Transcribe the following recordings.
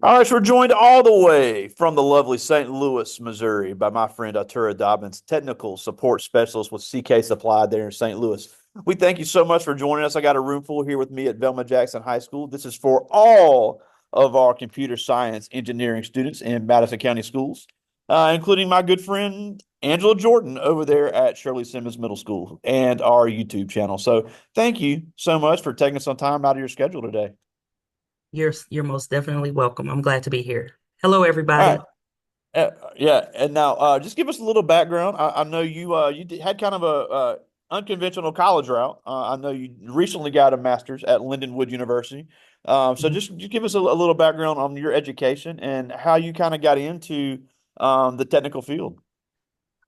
All right, so we're joined all the way from the lovely St. Louis, Missouri, by my friend Artura Dobbins, technical support specialist with CK Supply there in St. Louis. We thank you so much for joining us. I got a room full here with me at Velma Jackson High School. This is for all of our computer science engineering students in Madison County schools, including my good friend Angela Jordan over there at Shirley Simmons Middle School and our YouTube channel. So thank you so much for taking some time out of your schedule today. You're most definitely welcome. I'm glad to be here. Hello, All right. everybody. Yeah, and now just give us a little background. I know had kind of a unconventional college route. I know you recently got a master's at Lindenwood University. So Mhm. just give us a little background on your education and how you kind of got into the technical field.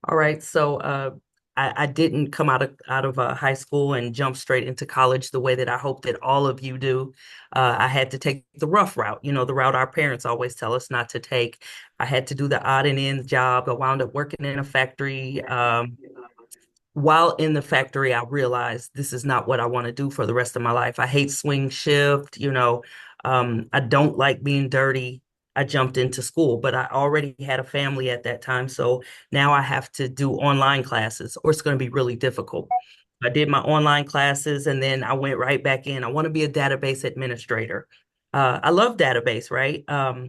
All right. So I didn't come out of high school and jump straight into college the way that I hope that all of you do. I had to take the rough route, the route our parents always tell us not to take. I had to do the odd and end job. I wound up working in a factory. While in the factory, I realized this is not what I want to do for the rest of my life. I hate swing shift, I don't like being dirty. I jumped into school, but I already had a family at that time. So now I have to do online classes, or it's going to be really difficult. I did my online classes and then I went right back in. I want to be a database administrator. I love database, right? I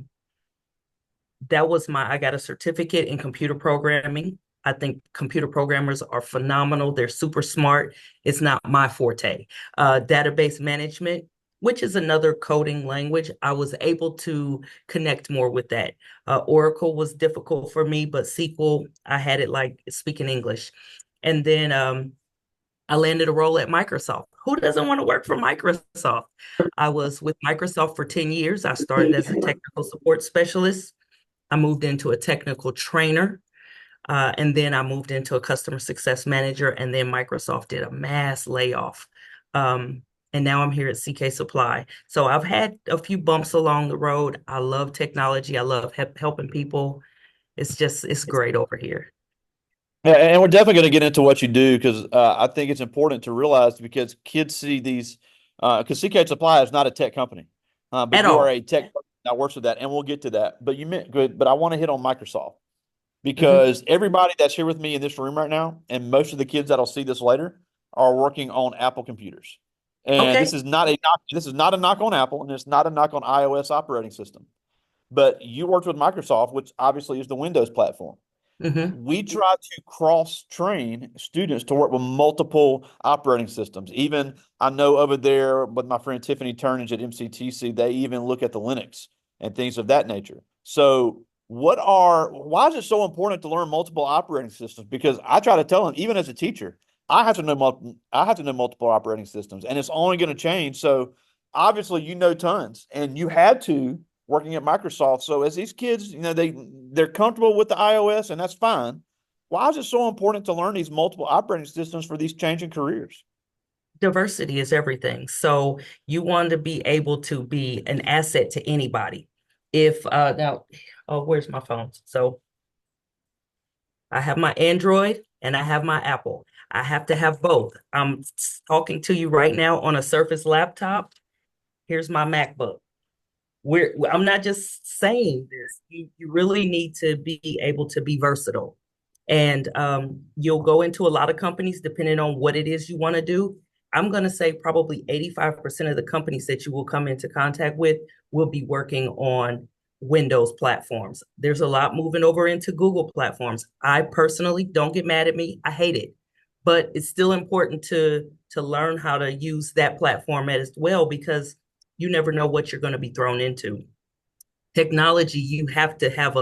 got a certificate in computer programming. I think computer programmers are phenomenal. They're super smart. It's not my forte. Database management, which is another coding language, I was able to connect more with that. Oracle was difficult for me, but SQL, I had it like speaking English. And then I landed a role at Microsoft. Who doesn't want to work for Microsoft? I was with Microsoft for 10 years. I started as a technical support specialist. I moved into a technical trainer, and then I moved into a customer success manager, and then Microsoft did a mass layoff. And now I'm here at CK Supply. So I've had a few bumps along the road. I love technology. I love helping people. It's great over here. Yeah, and we're definitely going to get into what you do because I think it's important to realize because kids see these because CK Supply is not a tech company, but At you are all. a tech company that works with that, and we'll get to that. But you meant good, but I want to hit on Microsoft Hmm. because everybody that's here with me in this room right now, and most of the kids that'll see this later, are working on Apple computers. And Okay. this is not a knock. This is not a knock on Apple, and it's not a knock on iOS operating system. But you worked with Microsoft, which obviously is the Windows platform. Hmm. We try to cross train students to work with multiple operating systems. Even I know over there with my friend Tiffany Turnage at MCTC, they even look at the Linux and things of that nature. So, why is it so important to learn multiple operating systems? Because I try to tell them, even as a teacher, I have to know multiple operating systems, and it's only going to change. So, obviously, you know tons, and you had to working at Microsoft. So as these kids, they're comfortable with the iOS, and that's fine. Why is it so important to learn these multiple operating systems for these changing careers? Diversity is everything. So you want to be able to be an asset to anybody. If now, oh, where's my phone? So I have my Android and I have my Apple. I have to have both. I'm talking to you right now on a Surface laptop. Here's my MacBook. I'm not just saying this. You really need to be able to be versatile. And you'll go into a lot of companies depending on what it is you want to do. I'm going to say probably 85% of the companies that you will come into contact with will be working on Windows platforms. There's a lot moving over into Google platforms. I personally, don't get mad at me, I hate it. But it's still important to learn how to use that platform as well because you never know what you're going to be thrown into. Technology, you have to have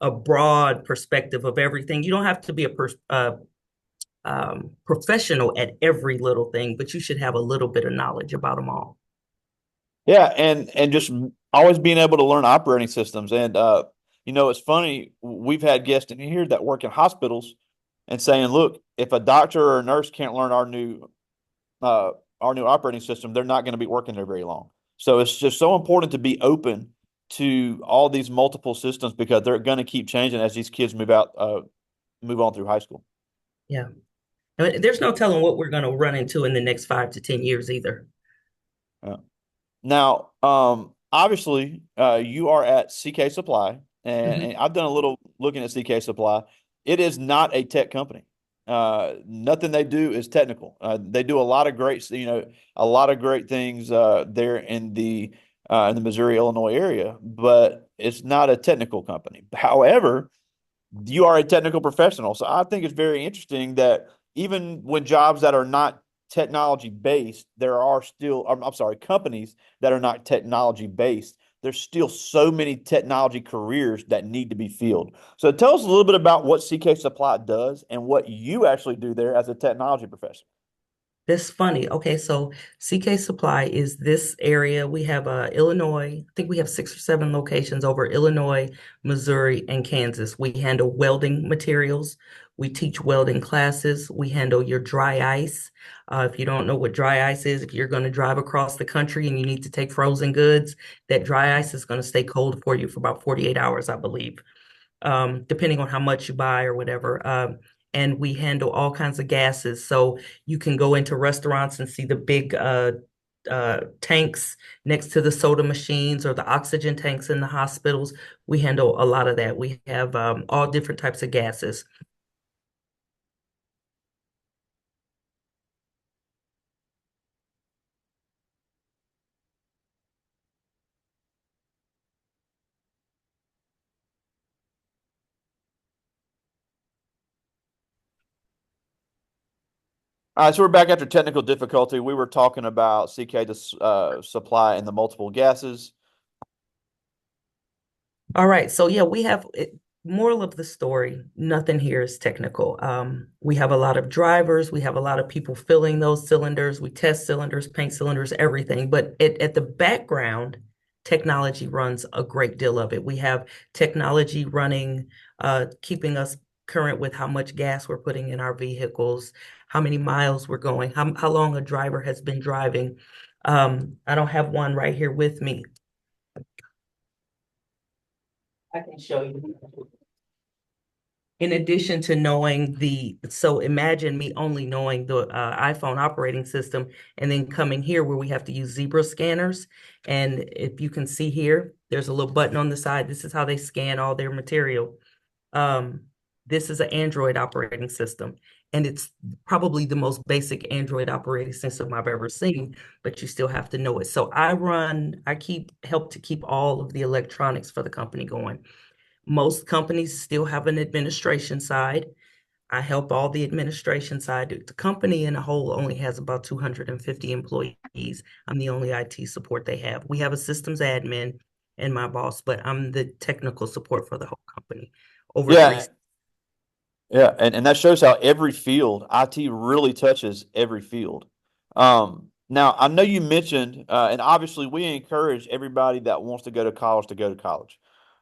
a broad perspective of everything. You don't have to be a professional at every little thing, but you should have a little bit of knowledge about them all. Yeah, and just always being able to learn operating systems. And it's funny, we've had guests in here that work in hospitals and saying, look, if a doctor or a nurse can't learn uh our new operating system, they're not going to be working there very long. So it's just so important to be open to all these multiple systems because they're going to keep changing as these kids move on through high school. Yeah. I mean, there's no telling what we're going to run into in the next 5 to 10 years either. Yeah. Now, obviously, you are at CK Supply, and, Mhm. and I've done a little looking at CK Supply. It is not a tech company. Nothing they do is technical. They do a lot of great, a lot of great things there in the Missouri, Illinois area, but it's not a technical company. However, you are a technical professional. So I think it's very interesting that even when jobs that are not technology based, there are still, I'm sorry, companies that are not technology based. There's still so many technology careers that need to be filled. So tell us a little bit about what CK Supply does and what you actually do there as a technology professional. That's funny. Okay, so CK Supply is this area. We have Illinois. I think we have 6 or 7 locations over Illinois, Missouri, and Kansas. We handle welding materials. We teach welding classes. We handle your dry ice. If you don't know what dry ice is, if you're going to drive across the country and you need to take frozen goods, that dry ice is going to stay cold for you for about 48 hours, I believe, depending on how much you buy or whatever. And we handle all kinds of gases. So you can go into restaurants and see the big tanks next to the soda machines or the oxygen tanks in the hospitals. We handle a lot of that. We have all different types of gases. All right, so we're back after technical difficulty. We were talking about CK Supply and the multiple gases. All right. So yeah, we have moral of the story. Nothing here is technical. We have a lot of drivers. We have a lot of people filling those cylinders. We test cylinders, paint cylinders, everything. But at the background, technology runs a great deal of it. We have technology running, keeping us current with how much gas we're putting in our vehicles, how many miles we're going, how long a driver has been driving. I don't have one right here with me. I can show you. In addition to knowing so imagine me only knowing the iPhone operating system and then coming here where we have to use zebra scanners. And if you can see here, there's a little button on the side. This is how they scan all their material. Um, this is an Android operating system, and it's probably the most basic Android operating system I've ever seen, but you still have to know it. So help to keep all of the electronics for the company going. Most companies still have an administration side. I help all the administration side. The company in a whole only has about 250 employees. I'm the only IT support they have. We have a systems admin and my boss, but I'm the technical support for the whole company. Over three. Yeah, yeah, and that shows how every field, IT really touches every field. Now, I know you mentioned, and obviously we encourage everybody that wants to go to college.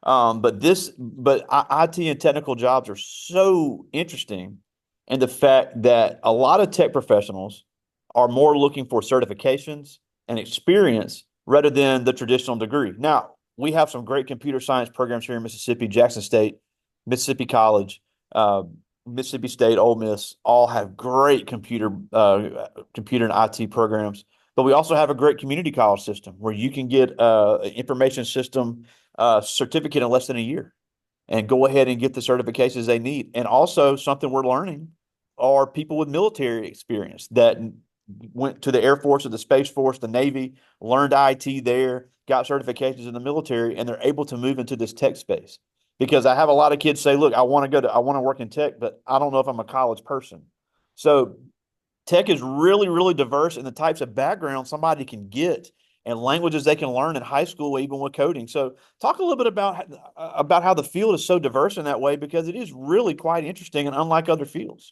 IT and technical jobs are so interesting in the fact that a lot of tech professionals are more looking for certifications and experience rather than the traditional degree. Now, we have some great computer science programs here in Mississippi, Jackson State, Mississippi College, uh, Mississippi State, Ole Miss, all have great computer and IT programs. But we also have a great community college system where you can get an information system certificate in less than a year and go ahead and get the certifications they need. And also something we're learning are people with military experience that went to the Air Force or the Space Force, the Navy, learned IT there, got certifications in the military, and they're able to move into this tech space. Because I have a lot of kids say, look, I want to work in tech, but I don't know if I'm a college person. So tech is really, really diverse in the types of background somebody can get and languages they can learn in high school, even with coding. So talk a little bit about how the field is so diverse in that way, because it is really quite interesting and unlike other fields.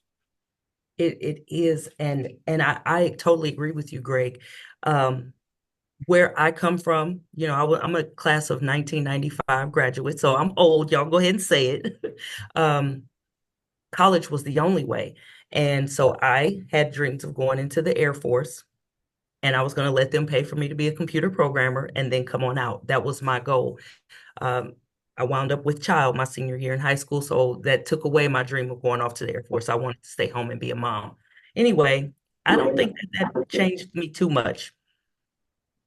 It is, and I totally agree with you, Greg. Um, where I come from, I'm a class of 1995 graduate, so I'm old. Y'all go ahead and say it. Um, College was the only way. And so I had dreams of going into the Air Force, and I was going to let them pay for me to be a computer programmer and then come on out. That was my goal. Um, I wound up with child my senior year in high school, so that took away my dream of going off to the Air Force. I wanted to stay home and be a mom. Anyway, I don't think that changed me too much.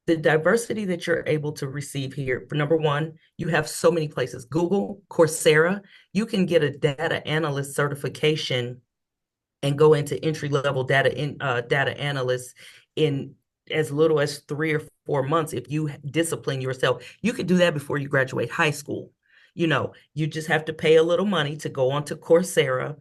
the diversity that you're able to receive here, for number one, you have so many places. Google, Coursera, you can get a data analyst certification and go into entry level data analyst in as little as 3 or 4 months if you discipline yourself. You could do that before you graduate high school. You just have to pay a little money to go onto Coursera,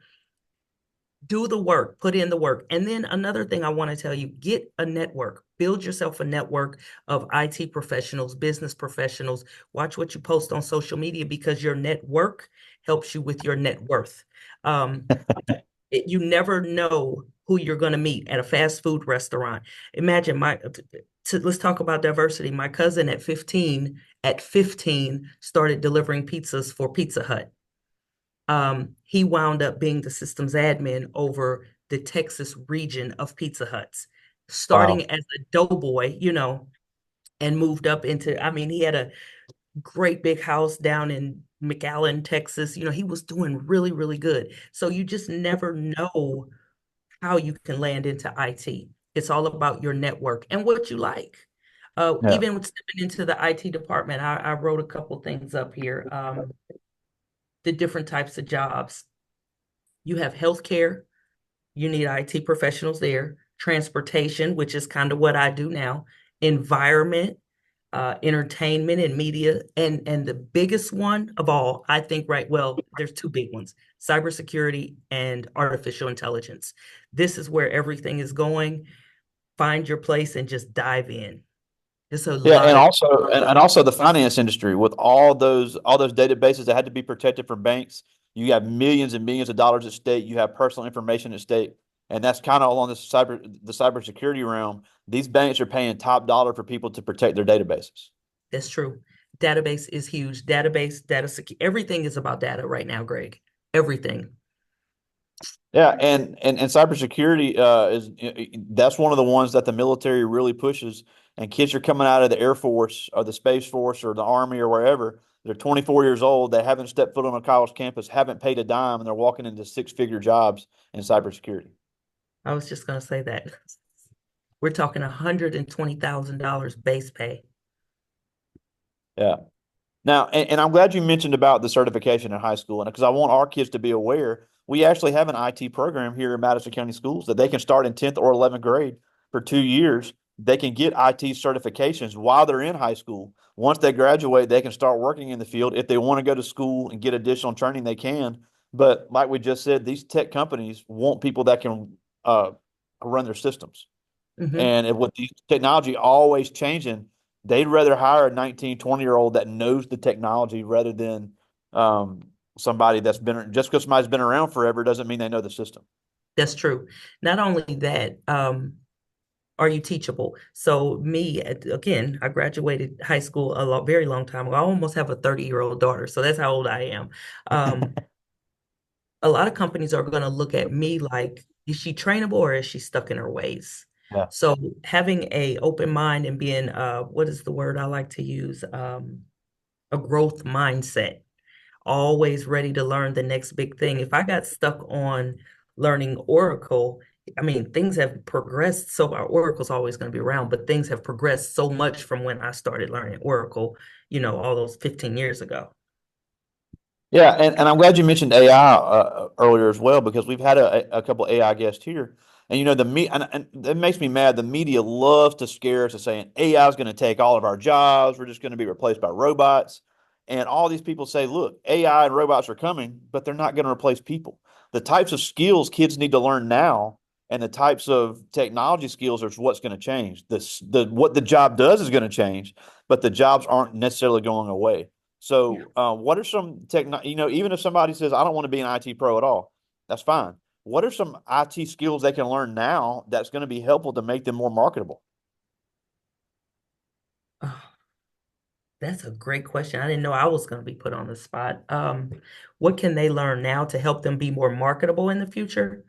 do the work, put in the work. And then another thing I want to tell you, get a network, build yourself a network of IT professionals, business professionals. Watch what you post on social media because your network helps you with your net worth. Um, you never know who you're going to meet at a fast food restaurant. Imagine let's talk about diversity. My cousin at 15 started delivering pizzas for Pizza Hut. He wound up being the systems admin over the Texas region of Pizza Huts, Wow. starting as a doughboy, and moved up into, I mean, he had a great big house down in McAllen, Texas. He was doing really, really good. So you just never know how you can land into IT. It's all about your network and what you like. Yeah. Even with stepping into the IT department, I wrote a couple things up here. The different types of jobs. You have healthcare, you need IT professionals there, transportation, which is kind of what I do now, environment, entertainment and media, and the biggest one of all, I think, right, well, there's two big ones, cybersecurity and artificial intelligence. This is where everything is going. Find your place and just dive in. There's a Yeah, lot of and also the finance industry with all those databases that had to be protected from banks. You have millions and millions of dollars at stake. You have personal information at stake, and that's kind of along the cybersecurity realm. These banks are paying top dollar for people to protect their databases. That's true. Database is huge. Database, everything is about data right now, Greg. Everything. Yeah, and cybersecurity that's one of the ones that the military really pushes. And kids are coming out of the Air Force or the Space Force or the Army or wherever. They're 24 years old. They haven't stepped foot on a college campus, haven't paid a dime, and they're walking into six-figure jobs in cybersecurity. I was just going to say that. We're talking $120,000 base pay. Yeah. Now, and I'm glad you mentioned about the certification in high school, and because I want our kids to be aware, we actually have an IT program here in Madison County Schools that they can start in 10th or 11th grade for 2 years. They can get IT certifications while they're in high school. Once they graduate, they can start working in the field. If they want to go to school and get additional training, they can. But like we just said, these tech companies want people that can run their systems. Hmm. And with the technology always changing, they'd rather hire a 19, 20-year-old that knows the technology rather than um, somebody that's been, just because somebody's been around forever doesn't mean they know the system. That's true. Not only that, are you teachable? So me, again, I graduated high school very long time ago. I almost have a 30-year-old daughter, so that's how old I am. Um, a lot of companies are going to look at me like, is she trainable or is she stuck in her ways? Yeah. So having a open mind and being, what is the word I like to use? A growth mindset, always ready to learn the next big thing. If I got stuck on learning Oracle, I mean, things have progressed. So our Oracle's always going to be around, but things have progressed so much from when I started learning Oracle, all those 15 years ago. Yeah, and I'm glad you mentioned AI earlier as well because we've had a couple AI guests here, and and it makes me mad. The media loves to scare us to saying AI is going to take all of our jobs. We're just going to be replaced by robots, and all these people say, look, AI and robots are coming, but they're not going to replace people. The types of skills kids need to learn now, and the types of technology skills are what's going to change. What the job does is going to change, but the jobs aren't necessarily going away. So, what are some even if somebody says, I don't want to be an IT pro at all, that's fine. What are some IT skills they can learn now that's going to be helpful to make them more marketable? Oh, that's a great question. I didn't know I was going to be put on the spot. What can they learn now to help them be more marketable in the future?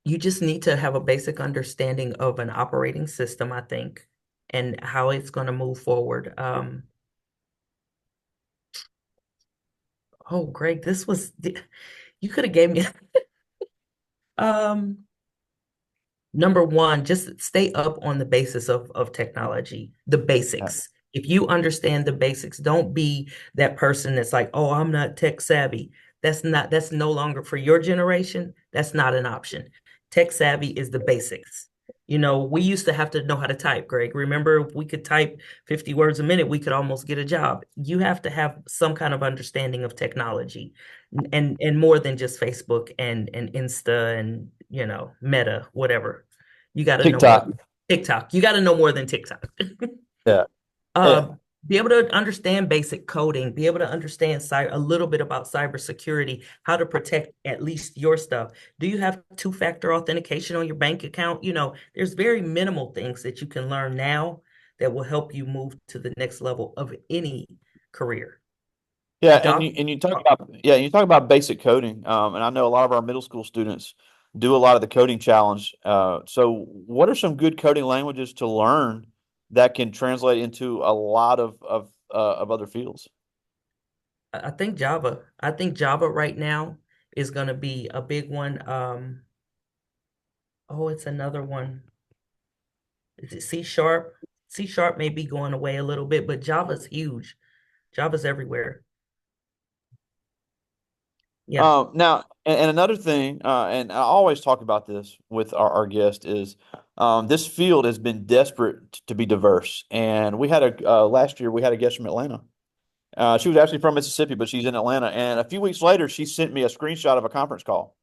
You just need to have a basic understanding of an operating system, I think, and how it's going to move forward. Oh, Greg, you could have gave me. Um, Number one, just stay up on the basis of technology, the Yeah. basics. If you understand the basics, don't be that person that's like, oh, I'm not tech savvy. That's no longer for your generation. That's not an option. Tech savvy is the basics. You know, we used to have to know how to type, Greg. Remember, if we could type 50 words a minute, we could almost get a job. You have to have some kind of understanding of technology and more than just Facebook and Insta and Meta, whatever. You got to know more TikTok. than TikTok. You got to know more than TikTok. Yeah. uh, Yeah. be able to understand basic coding, be able to understand a little bit about cybersecurity, how to protect at least your stuff. Do you have two-factor authentication on your bank account? There's very minimal things that you can learn now that will help you move to the next level of any career. Yeah, and Doc, you talk about basic coding, and I know a lot of our middle school students do a lot of the coding challenge. So, what are some good coding languages to learn that can translate into a lot of other fields? I think Java. I think Java right now is going to be a big one. Oh, it's another one. Is it C sharp? C sharp may be going away a little bit, but Java's huge. Java's everywhere. Yeah. Now, and another thing, and I always talk about this with our guest is this field has been desperate to be diverse. And we had last year we had a guest from Atlanta. She was actually from Mississippi, but she's in Atlanta. And a few weeks later, she sent me a screenshot of a conference call,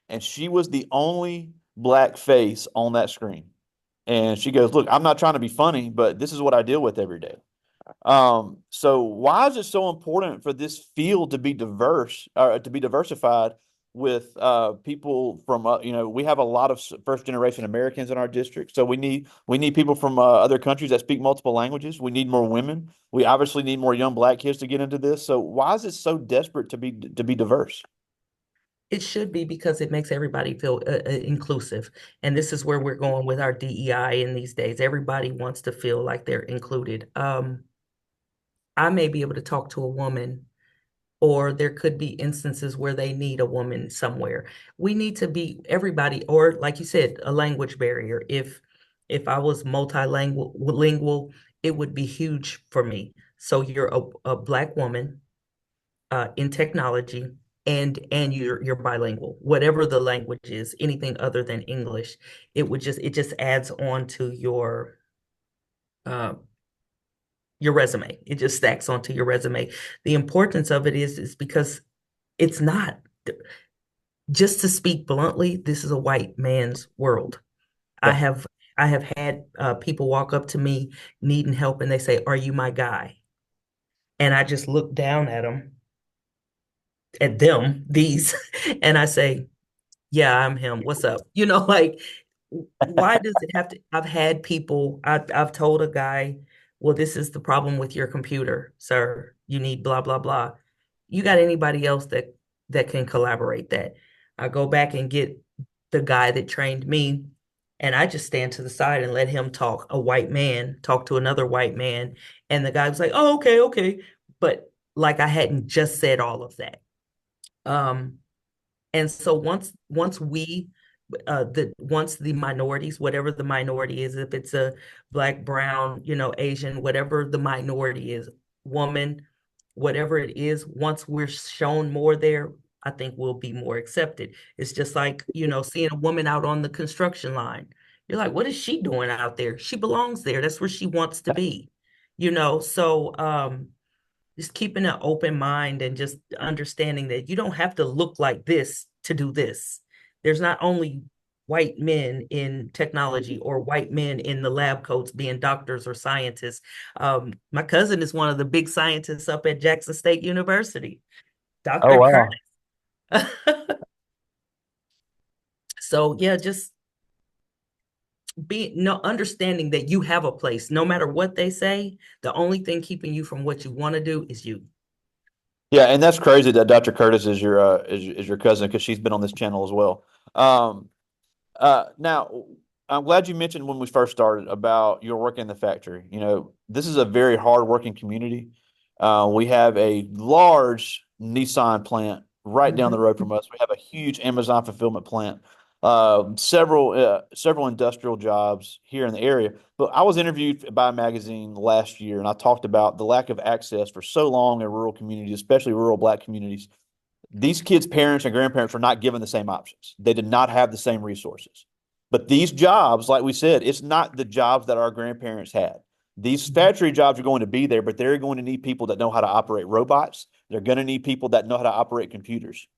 and she was the only black face on that screen. And she goes, "Look, I'm not trying to be funny, but this is what I deal with every day." So why is it so important for this field to be diverse, to be diversified with people from we have a lot of first generation Americans in our district, so we need people from other countries that speak multiple languages. We need more women. We obviously need more young black kids to get into this. So why is it so desperate to be diverse? It should be because it makes everybody feel inclusive. And this is where we're going with our DEI in these days. Everybody wants to feel like they're included. I may be able to talk to a woman, or there could be instances where they need a woman somewhere. We need to be everybody, or like you said, a language barrier. If I was multilingual, it would be huge for me. So you're a black woman in technology, and you're bilingual, whatever the language is, anything other than English, it just adds on to uh, your resume. It just stacks onto your resume. The importance of it is because it's not. Just to speak bluntly, this is a white man's world. I Yeah. have I have had people walk up to me needing help, and they say, "Are you my guy?" And I just look down at them, these, and I say, "Yeah, I'm him. What's up?" Like, why does it have to? I've had people. I've told a guy, "Well, this is the problem with your computer, sir. You need blah blah blah." You got anybody else that can collaborate that? I go back and get the guy that trained me, and I just stand to the side and let him talk. A white man talk to another white man, and the guy was like, "Oh, okay, okay," but like I hadn't just said all of that. Um, and so once the minorities, whatever the minority is, if it's a black, brown, Asian, whatever the minority is, woman, whatever it is, once we're shown more there, I think we'll be more accepted. It's just like, seeing a woman out on the construction line. You're like, what is she doing out there? She belongs there. That's where she wants to be. So just keeping an open mind and just understanding that you don't have to look like this to do this. There's not only white men in technology or white men in the lab coats being doctors or scientists. My cousin is one of the big scientists up at Jackson State University, Oh Dr. wow. Curtis. So yeah, just be no understanding that you have a place. No matter what they say, the only thing keeping you from what you want to do is you. Yeah, and that's crazy that Dr. Curtis is your cousin because she's been on this channel as well. Um, now, I'm glad you mentioned when we first started about your work in the factory. This is a very hard-working community. We have a large Nissan plant right down the Mhm. road from us. We have a huge Amazon fulfillment plant. several industrial jobs here in the area. But I was interviewed by a magazine last year, and I talked about the lack of access for so long in rural communities, especially rural Black communities. These kids' parents and grandparents were not given the same options. They did not have the same resources. But these jobs, like we said, it's not the jobs that our grandparents had. These factory jobs are going to be there, but they're going to need people that know how to operate robots. They're going to need people that know how to operate computers.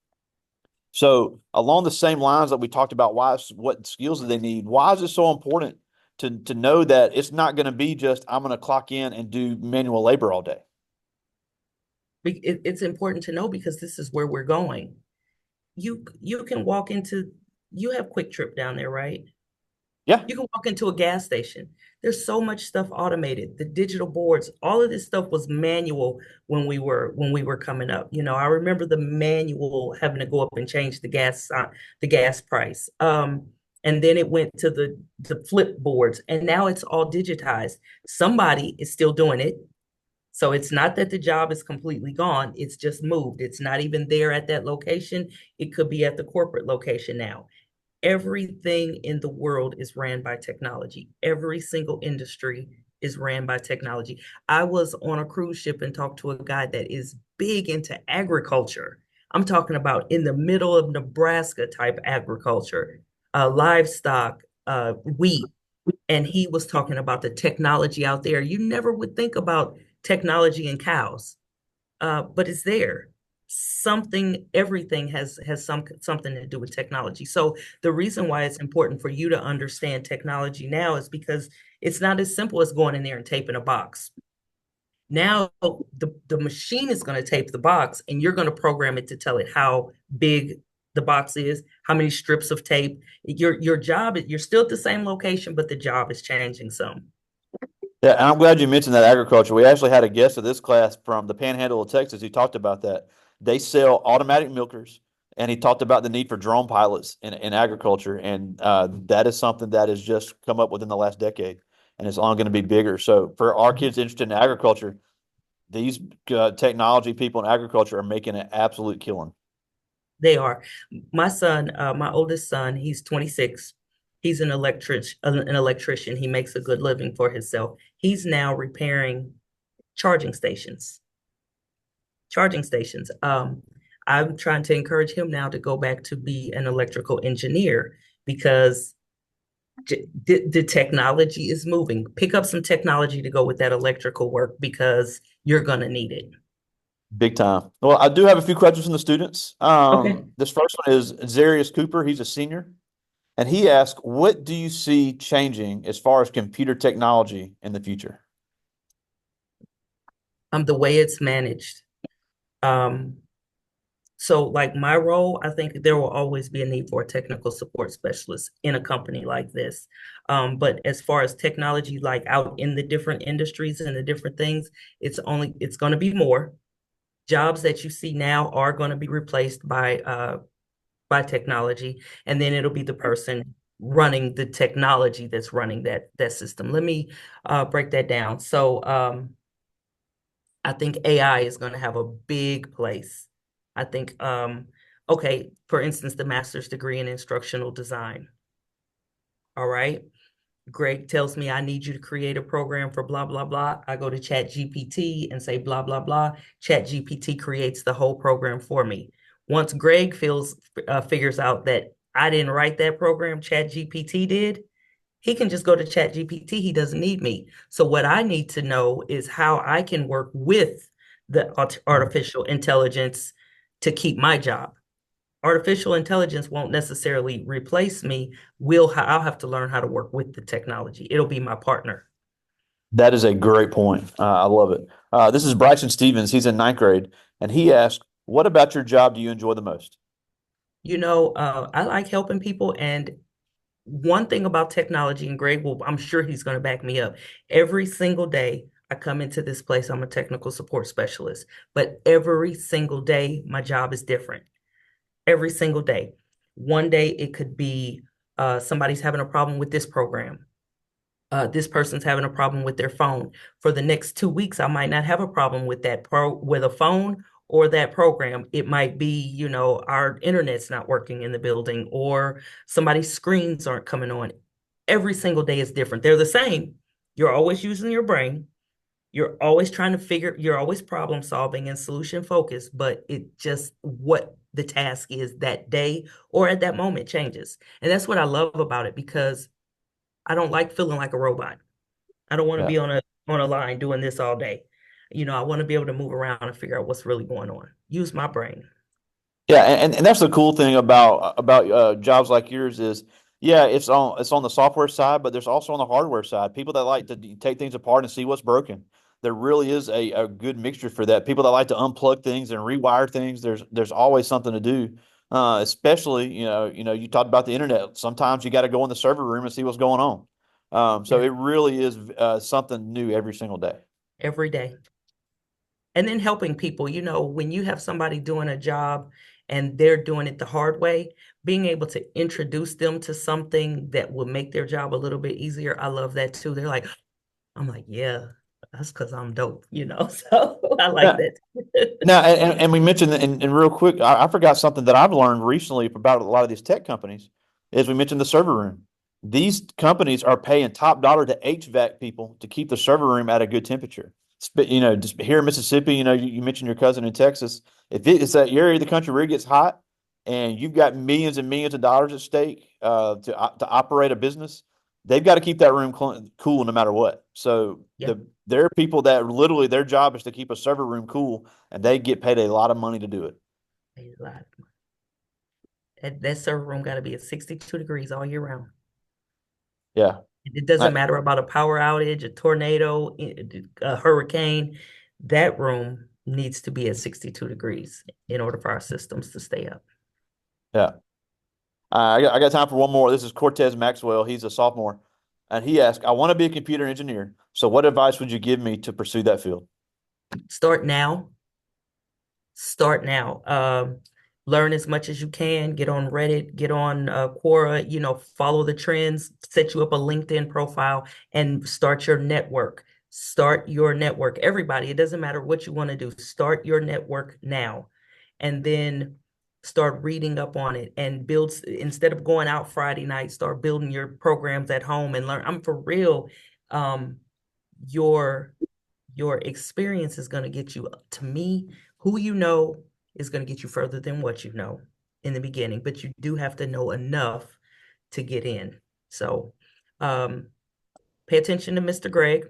So along the same lines that we talked about, what skills do they need? Why is it so important to know that it's not going to be just I'm going to clock in and do manual labor all day? It's important to know because this is where we're going. You can walk into, you have Quick Trip down there, right? Yeah. You can walk into a gas station. There's so much stuff automated. The digital boards, all of this stuff was manual when we were coming up. You know, I remember the manual having to go up and change the gas price. And then it went to the flip boards, and now it's all digitized. Somebody is still doing it. So it's not that the job is completely gone. It's just moved. It's not even there at that location. It could be at the corporate location now. Everything in the world is ran by technology. Every single industry is ran by technology. I was on a cruise ship and talked to a guy that is big into agriculture. I'm talking about in the middle of Nebraska type agriculture, livestock, wheat. And he was talking about the technology out there. You never would think about technology in cows, but it's there. Everything has something to do with technology. So the reason why it's important for you to understand technology now is because it's not as simple as going in there and taping a box. Now the machine is going to tape the box, and you're going to program it to tell it how big the box is, how many strips of tape. Your job, you're still at the same location, but the job is changing some. Yeah, and I'm glad you mentioned that agriculture. We actually had a guest of this class from the Panhandle of Texas who talked about that. They sell automatic milkers, and he talked about the need for drone pilots in agriculture, and that is something that has just come up within the last decade, and it's only going to be bigger. So for our kids interested in agriculture, these technology people in agriculture are making an absolute killing. They are. My son, my oldest son, he's 26. He's an electrician. He makes a good living for himself. He's now repairing charging stations. Charging stations. I'm trying to encourage him now to go back to be an electrical engineer because the technology is moving. Pick up some technology to go with that electrical work because you're going to need it. Big time. Well, I do have a few questions from the students. Okay. This first one is Zarius Cooper. He's a senior. And he asked, what do you see changing as far as computer technology in the future? The way it's managed. Um, So, like my role, I think there will always be a need for a technical support specialist in a company like this. But as far as technology, like out in the different industries and the different things, it's going to be more. Jobs that you see now are going to be replaced by technology, and then it'll be the person running the technology that's running that system. Let me break that down. So, I think AI is going to have a big place. I think, okay, for instance, the master's degree in instructional design. All right. Greg tells me I need you to create a program for blah, blah, blah. I go to Chat GPT and say blah, blah, blah. Chat GPT creates the whole program for me. Once Greg figures out that I didn't write that program, Chat GPT did, he can just go to Chat GPT. He doesn't need me. So what I need to know is how I can work with the artificial intelligence to keep my job. Artificial intelligence won't necessarily replace me. I'll have to learn how to work with the technology. It'll be my partner. That is a great point. I love it. This is Bryson Stevens. He's in ninth grade, and he asked, what about your job do you enjoy the most? You know, I like helping people, and one thing about technology, and Greg will, I'm sure he's going to back me up. Every single day I come into this place, I'm a technical support specialist, but every single day my job is different. Every single day. One day it could be somebody's having a problem with this program. This person's having a problem with their phone. For the next 2 weeks, I might not have a problem with with a phone or that program. It might be, our internet's not working in the building or somebody's screens aren't coming on. Every single day is different. They're the same. You're always using your brain. You're always trying to you're always problem solving and solution focused, but it just what the task is that day or at that moment changes. And that's what I love about it because I don't like feeling like a robot. I don't want to Yeah. be on a line doing this all day. I want to be able to move around and figure out what's really going on. Use my brain. Yeah, and that's the cool thing about jobs like yours is, yeah, it's on the software side, but there's also on the hardware side. People that like to take things apart and see what's broken. There really is a good mixture for that. People that like to unplug things and rewire things. There's always something to do. Especially, you talked about the internet. Sometimes you got to go in the server room and see what's going on. So Yeah, it really is something new every single day. every day. And then helping people, when you have somebody doing a job and they're doing it the hard way, being able to introduce them to something that will make their job a little bit easier. I love that too. I'm like, yeah, that's because I'm dope. So I like Yeah. that. Now, and we mentioned, and real quick, I forgot something that I've learned recently about a lot of these tech companies, is we mentioned the server room. These companies are paying top dollar to HVAC people to keep the server room at a good temperature. Just here in Mississippi, you mentioned your cousin in Texas. If it's that area of the country where it gets hot and you've got millions and millions of dollars at stake to operate a business, they've got to keep that room cool no matter what. So Yeah, there are people that literally their job is to keep a server room cool, and they get paid a lot of money to do it. a lot. That server room got to be at 62 degrees all year round. Yeah. It doesn't I, matter about a power outage, a tornado, a hurricane. That room needs to be at 62 degrees in order for our systems to stay up. yeah. I got time for one more. This is Cortez Maxwell. He's a sophomore, and he asked, "I want to be a computer engineer. So, what advice would you give me to pursue that field?" Start now. Start now. Learn as much as you can. Get on Reddit, get on Quora, follow the trends, set you up a LinkedIn profile and start your network. Start your network. Everybody, it doesn't matter what you want to do. Start your network now. And then start reading up on it and build, instead of going out Friday night, start building your programs at home and learn. I'm for real. Um, your your experience is going to get you, to me, who you know is going to get you further than what you know in the beginning, but you do have to know enough to get in. So um, pay attention to Mr. Greg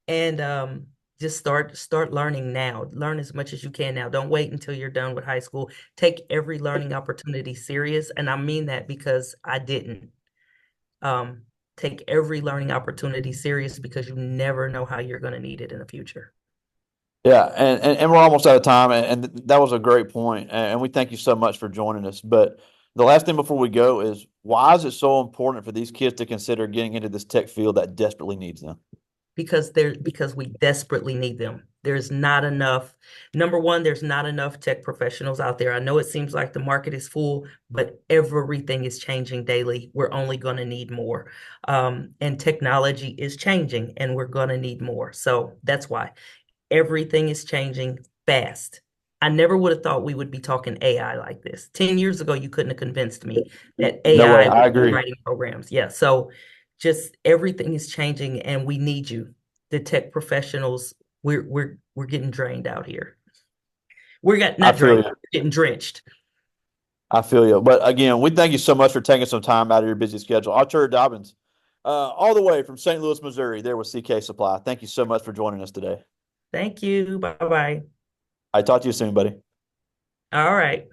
and just start learning now. Learn as much as you can now. Don't wait until you're done with high school. Take every learning opportunity serious. And I mean that because I didn't. Um, take every learning opportunity serious because you never know how you're going to need it in the future. Yeah, and we're almost out of time, and that was a great point, and we thank you so much for joining us. But the last thing before we go is, why is it so important for these kids to consider getting into this tech field that desperately needs them? Because we desperately need them. There's not enough. Number one, there's not enough tech professionals out there. I know it seems like the market is full, but everything is changing daily. We're only going to need more. And technology is changing, and we're going to need more. So that's why everything is changing fast. I never would have thought we would be talking AI like this. 10 years ago, you couldn't have convinced me that No way, AI I would be agree. writing programs. Yeah. So just everything is changing and we need you. The tech professionals, we're getting drained out here. We're got I not feel drained, you. we're getting drenched. I feel you. But again, we thank you so much for taking some time out of your busy schedule. Artura Dobbins, all the way from St. Louis, Missouri, there with CK Supply. Thank you so much for joining us today. Thank you. Bye bye. I talk to you soon, buddy. All right.